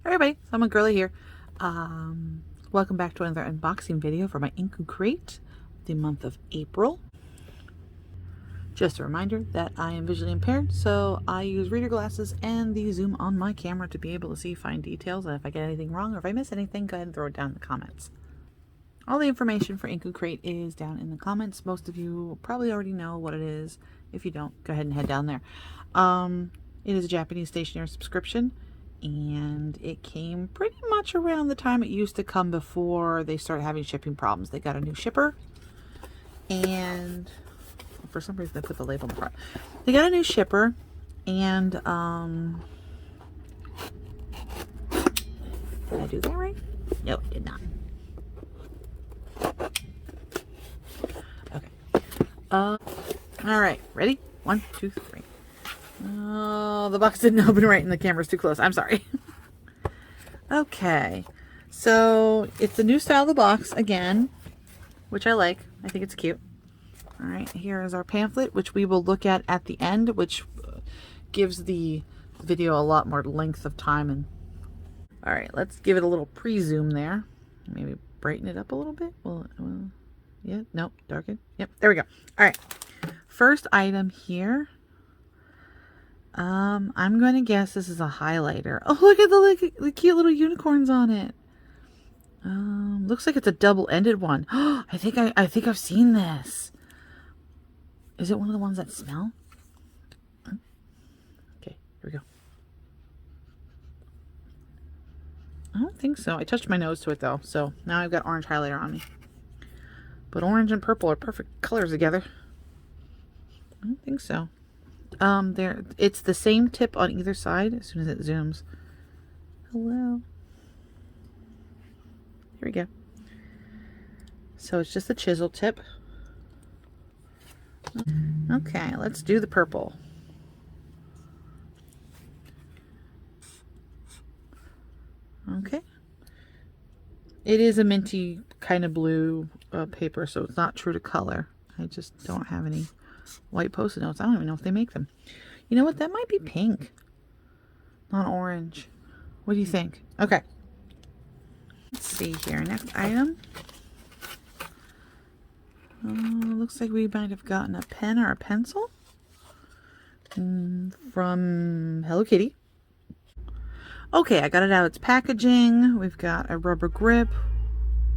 Hey everybody, so I'm a girly here. Welcome back to another unboxing video for my Inku Crate, the month of April. Just a reminder that I am visually impaired, so I use reader glasses and the zoom on my camera to be able to see fine details, and if I get anything wrong or if I miss anything, go ahead and throw it down in the comments. All the information for Inku Crate is down in the comments. Most of you probably already know what it is. If you don't, go ahead and head down there. It is a Japanese stationery subscription, and it came pretty much around the time it used to come before they started having shipping problems. They got a new shipper, and for some reason they put the label on the front. They got a new shipper, and did I do that right? No, I did not. Okay. All right, ready? 1, 2, 3. Oh, the box didn't open right and the camera's too close. I'm sorry. Okay, so it's the new style of the box again, which I like. I think it's cute. All right, here is our pamphlet, which we will look at the end, which gives the video a lot more length of time. And all right, let's give it a little pre-zoom there. Maybe brighten it up a little bit. Yeah, nope, darken. Yep, there we go. All right, first item here. I'm going to guess this is a highlighter. Oh, look at the cute little unicorns on it. Looks like it's a double-ended one. I think I've seen this. Is it one of the ones that smell? Okay, here we go. I don't think so. I touched my nose to it though, so now I've got orange highlighter on me. But orange and purple are perfect colors together. I don't think so. It's the same tip on either side as soon as it zooms. Hello. Here we go. So it's just a chisel tip. Okay, let's do the purple. Okay. It is a minty kind of blue paper, so it's not true to color. I just don't have any white post-it notes. I don't even know if they make them. You know what? That might be pink, not orange. What do you think? Okay. Let's see here. Next item. Looks like we might have gotten a pen or a pencil from Hello Kitty. Okay, I got it out. It's packaging. We've got a rubber grip.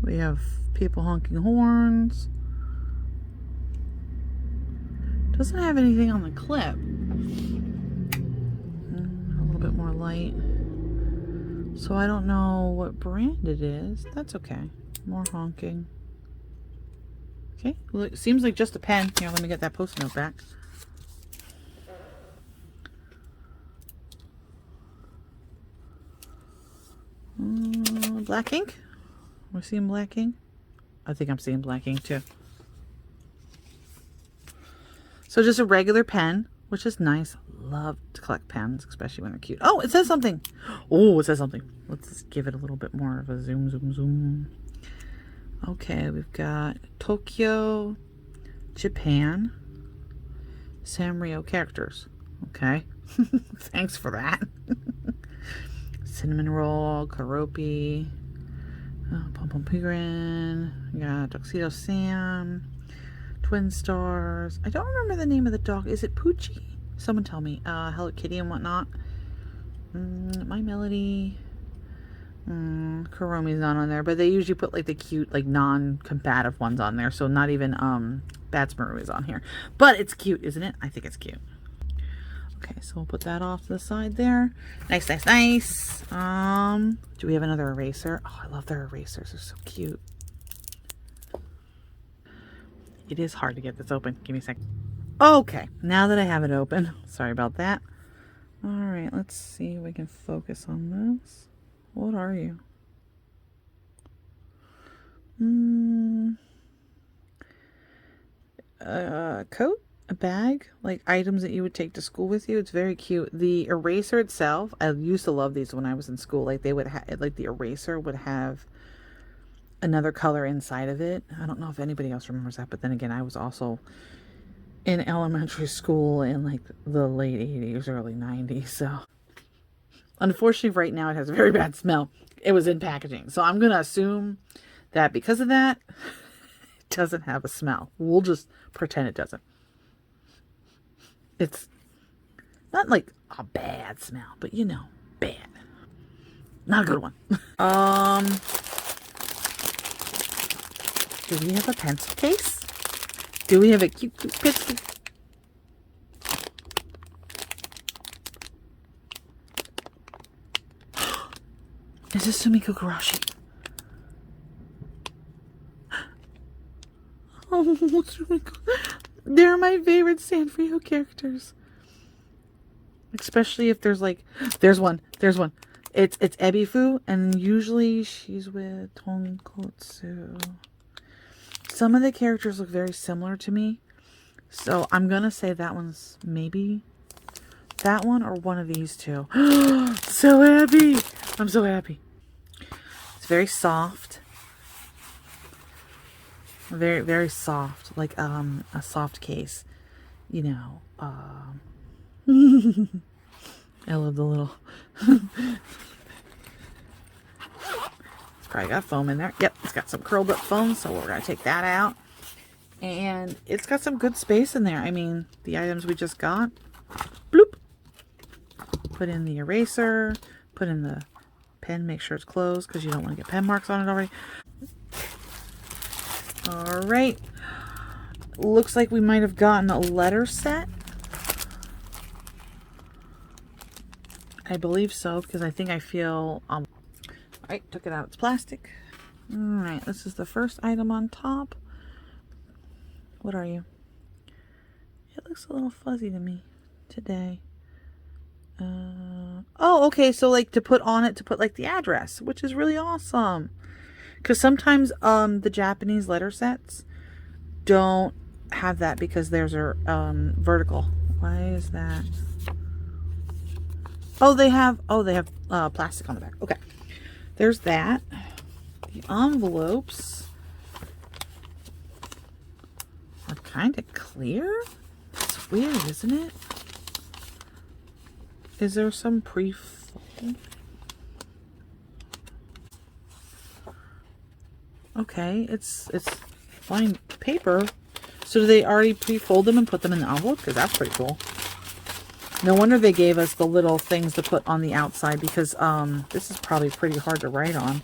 We have people honking horns. Doesn't have anything on the clip. A little bit more light. So I don't know what brand it is. That's okay. More honking. Okay. Well, it seems like just a pen. Here, let me get that post-it note back. Black ink? We're seeing black ink? I think I'm seeing black ink too. So just a regular pen, which is nice. Love to collect pens, especially when they're cute. Oh, it says something. Oh, it says something. Let's just give it a little bit more of a zoom, zoom, zoom. Okay, we've got Tokyo, Japan, Sanrio characters. Okay. Thanks for that. Cinnamon roll, Karopi, Pom Pom Pigrin, we got Tuxedo Sam, Twin Stars. I don't remember the name of the dog. Is it Poochie? Someone tell me. Hello Kitty and whatnot. My Melody. Kuromi's not on there, but they usually put like the cute, like non-combative ones on there. So not even Batsmaru is on here. But it's cute, isn't it? I think it's cute. Okay, so we'll put that off to the side there. Nice, nice, nice. Do we have another eraser? Oh, I love their erasers. They're so cute. It is hard to get this open. Give me a second. Okay, now that I have it open. Sorry about that. All right, let's see if we can focus on this. What are you? A coat? A bag, like items that you would take to school with you. It's very cute. The eraser itself, I used to love these when I was in school. Like they would have, like the eraser would have another color inside of it. I don't know if anybody else remembers that, but then again, I was also in elementary school in like the late 80s, early 90s. So Unfortunately, right now it has a very bad smell. It was in packaging. So I'm going to assume that because of that, it doesn't have a smell. We'll just pretend it doesn't. It's not like a bad smell, but you know, bad. Not a good one. Do we have a pencil case? Do we have a cute pencil? Is this Sumiko Garashi? Oh, Sumiko. They're my favorite Sanrio characters. Especially if there's like, there's one. It's Ebifu, and usually she's with Tonkotsu. Some of the characters look very similar to me, so I'm gonna say that one's maybe that one or one of these two. So happy! I'm so happy. It's very soft. Very, very soft. Like a soft case. You know. I love the little... It's probably got foam in there. Yep, it's got some curled up foam, so we're going to take that out. And it's got some good space in there. I mean, the items we just got. Bloop! Put in the eraser. Put in the pen. Make sure it's closed because you don't want to get pen marks on it already. Alright. Looks like we might have gotten a letter set. I believe so, because I think I feel... Alright, took it out. It's plastic. Alright, this is the first item on top. What are you? It looks a little fuzzy to me today. Oh, okay, so like to put on it, to put like the address, which is really awesome. Because sometimes the Japanese letter sets don't have that because theirs are vertical. Why is that? Oh, they have plastic on the back. Okay. There's that. The envelopes are kind of clear. It's weird, isn't it? Is there some pre-fold? Okay, it's fine paper. So do they already pre-fold them and put them in the envelope? Because that's pretty cool. No wonder they gave us the little things to put on the outside, because this is probably pretty hard to write on.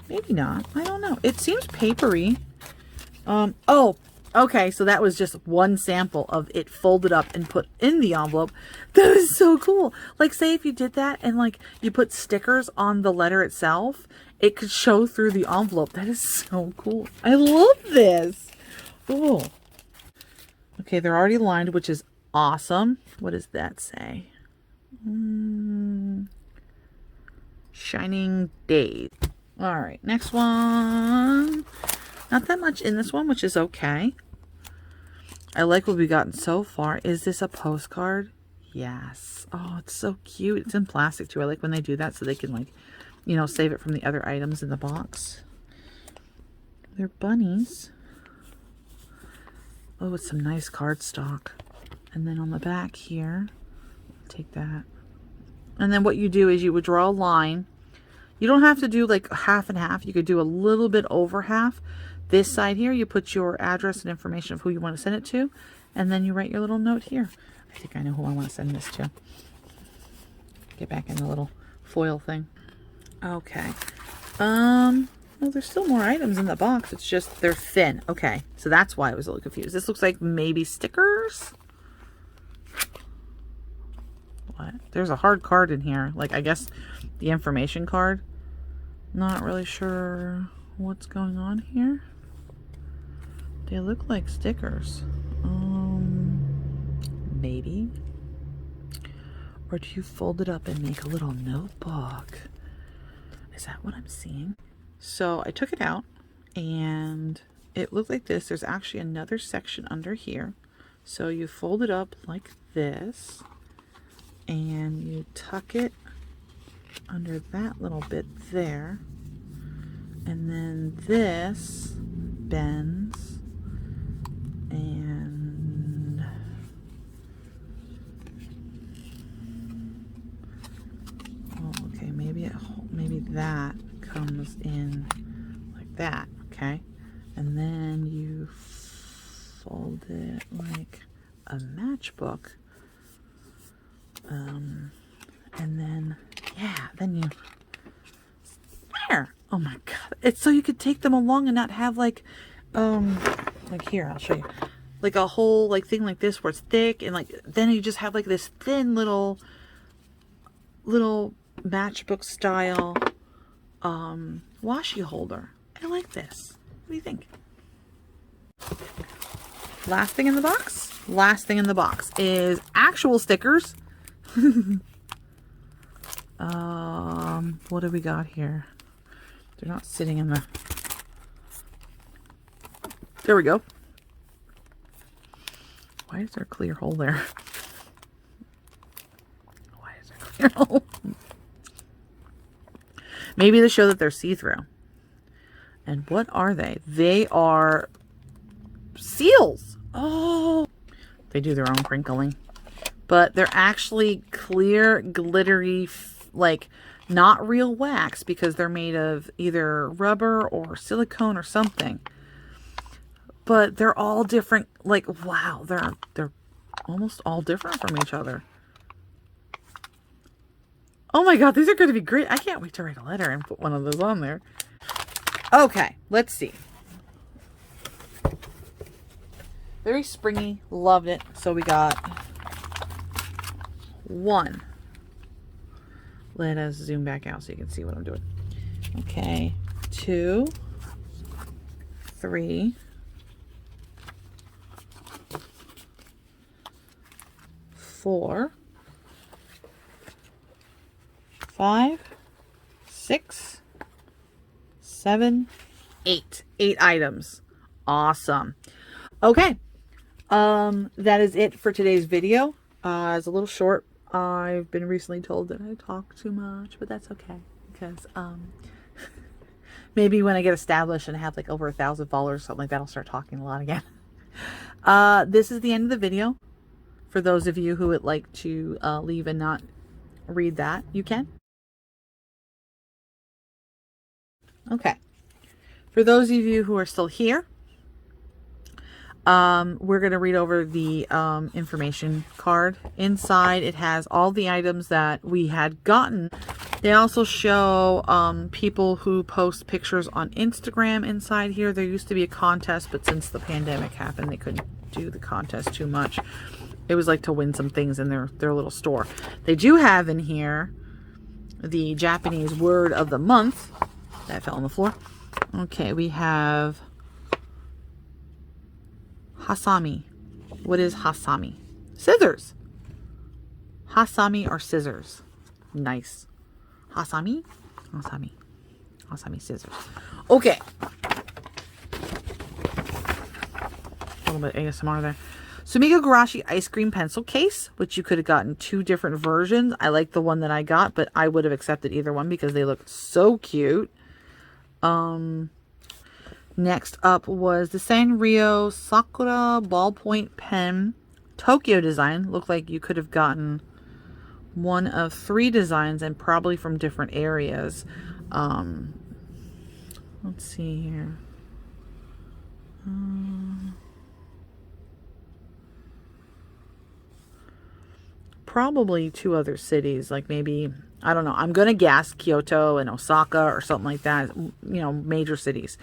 Maybe not. I don't know. It seems papery. Oh, okay. So that was just one sample of it folded up and put in the envelope. That is so cool. Like, say if you did that and like you put stickers on the letter itself, it could show through the envelope. That is so cool. I love this. Oh. Okay, they're already lined, which is awesome. What does that say? Shining Days. All right, next one. Not that much in this one, which is okay. I like what we've gotten so far. Is this a postcard? Yes. Oh, it's so cute. It's in plastic too. I like when they do that so they can, like, you know, save it from the other items in the box. They're bunnies. Oh, it's some nice cardstock. And then on the back here, take that. And then what you do is you would draw a line. You don't have to do like half and half. You could do a little bit over half. This side here, you put your address and information of who you want to send it to. And then you write your little note here. I think I know who I want to send this to. Get back in the little foil thing. Okay. Well, there's still more items in the box. It's just they're thin. Okay, so that's why I was a little confused. This looks like maybe stickers. What? There's a hard card in here. Like, I guess the information card. Not really sure what's going on here. They look like stickers. Maybe. Or do you fold it up and make a little notebook? Is that what I'm seeing? So I took it out and it looked like this. There's actually another section under here. So you fold it up like this and you tuck it under that little bit there. And then this bends and that comes in like that, okay? And then you fold it like a matchbook. And then, yeah, then you, there. Oh my God. It's so you could take them along and not have like here, I'll show you. Like a whole like thing like this where it's thick, and like then you just have like this thin little matchbook style washi holder. I like this. What do you think? Last thing in the box? Last thing in the box is actual stickers. What do we got here? They're not sitting in the... There we go. Why is there a clear hole there? Why is there a clear hole? Maybe to show that they're see-through. And what are they? They are seals. Oh, they do their own crinkling. But they're actually clear, glittery, like not real wax, because they're made of either rubber or silicone or something. But they're all different. Like, wow, they're almost all different from each other. Oh my God, these are going to be great. I can't wait to write a letter and put one of those on there. Okay, let's see. Very springy. Loved it. So we got one. Let us zoom back out so you can see what I'm doing. Okay. 2, 3, 4, 5, 6, 7, 8. 8 items. Awesome. Okay. That is it for today's video. It's a little short. I've been recently told that I talk too much, but that's okay, because maybe when I get established and have like over 1,000 followers or something like that, I'll start talking a lot again. This is the end of the video. For those of you who would like to leave and not read that, you can. Okay. For those of you who are still here, we're going to read over the information card. Inside, it has all the items that we had gotten. They also show people who post pictures on Instagram inside here. There used to be a contest, but since the pandemic happened, they couldn't do the contest too much. It was like to win some things in their little store. They do have in here the Japanese word of the month. That fell on the floor. Okay, we have Hasami. What is Hasami? Scissors. Hasami are scissors. Nice. Hasami? Hasami. Hasami scissors. Okay. A little bit ASMR there. Sumiko Garashi ice cream pencil case, which you could have gotten 2 different versions. I like the one that I got, but I would have accepted either one because they look so cute. Next up was the Sanrio Sakura ballpoint pen Tokyo design. Looked like you could have gotten one of 3 designs and probably from different areas. Let's see here. Probably 2 other cities, like maybe, I don't know, I'm gonna guess Kyoto and Osaka or something like that, you know, major cities.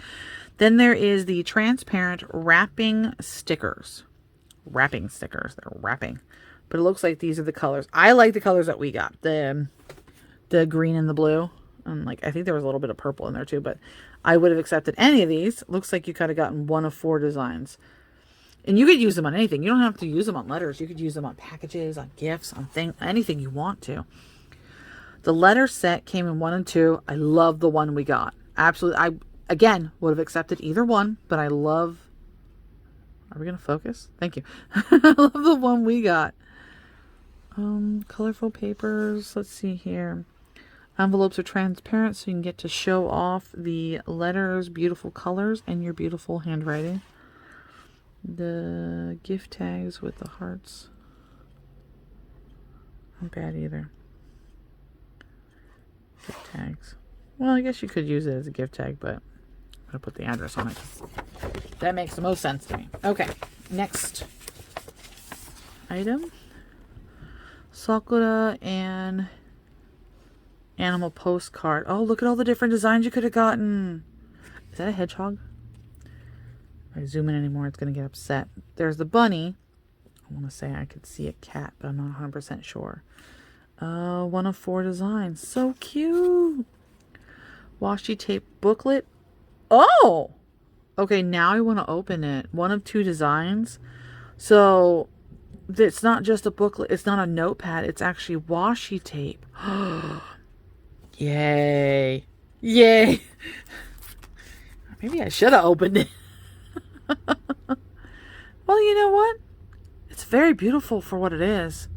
Then there is the transparent wrapping stickers. Wrapping stickers, they're wrapping, but it looks like these are the colors. I like the colors that we got, the green and the blue, and like I think there was a little bit of purple in there too, but I would have accepted any of these. Looks like you could have gotten one of 4 designs. And you could use them on anything. You don't have to use them on letters. You could use them on packages, on gifts, on anything you want to. The letter set came in 1 and 2. I love the one we got. Absolutely. I, again, would have accepted either one, but I love... Are we going to focus? Thank you. I love the one we got. Colorful papers. Let's see here. Envelopes are transparent, so you can get to show off the letters, beautiful colors, and your beautiful handwriting. The gift tags with the hearts. Not bad either. Gift tags. Well, I guess you could use it as a gift tag, but I'm going to put the address on it. That makes the most sense to me. Okay, next item. Sakura and animal postcard. Oh, look at all the different designs you could have gotten. Is that a hedgehog? If I zoom in anymore, it's going to get upset. There's the bunny. I want to say I could see a cat, but I'm not 100% sure. 1 of 4 designs. So cute. Washi tape booklet. Oh! Okay, now I want to open it. 1 of 2 designs. So it's not just a booklet. It's not a notepad. It's actually washi tape. Yay. Yay. Maybe I should have opened it. Well, you know what? It's very beautiful for what it is.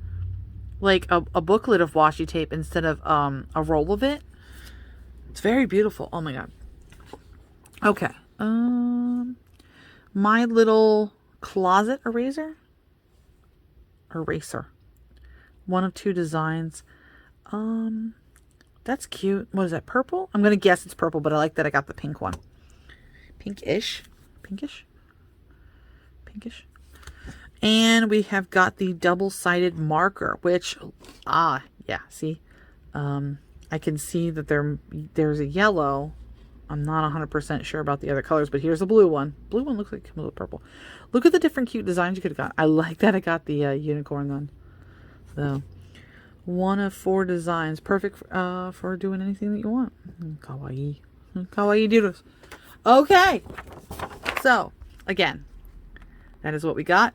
Like a booklet of washi tape instead of a roll of it. It's very beautiful. Oh my god. Okay. My little closet eraser. 1 of 2 designs. That's cute. What is that? Purple? I'm gonna guess it's purple, but I like that I got the pink one. Pinkish. And we have got the double-sided marker, which, yeah, see? I can see that there's a yellow. I'm not 100% sure about the other colors, but here's a blue one. Blue one looks like a little purple. Look at the different cute designs you could have got. I like that I got the unicorn one. So, 1 of 4 designs. Perfect for doing anything that you want. Kawaii. Kawaii doodles. Okay. So, again, that is what we got.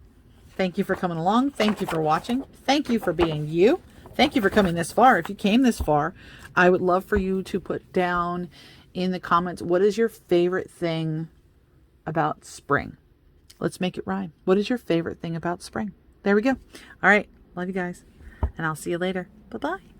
Thank you for coming along. Thank you for watching. Thank you for being you. Thank you for coming this far. If you came this far, I would love for you to put down in the comments, what is your favorite thing about spring? Let's make it rhyme. What is your favorite thing about spring? There we go. All right. Love you guys. And I'll see you later. Bye-bye.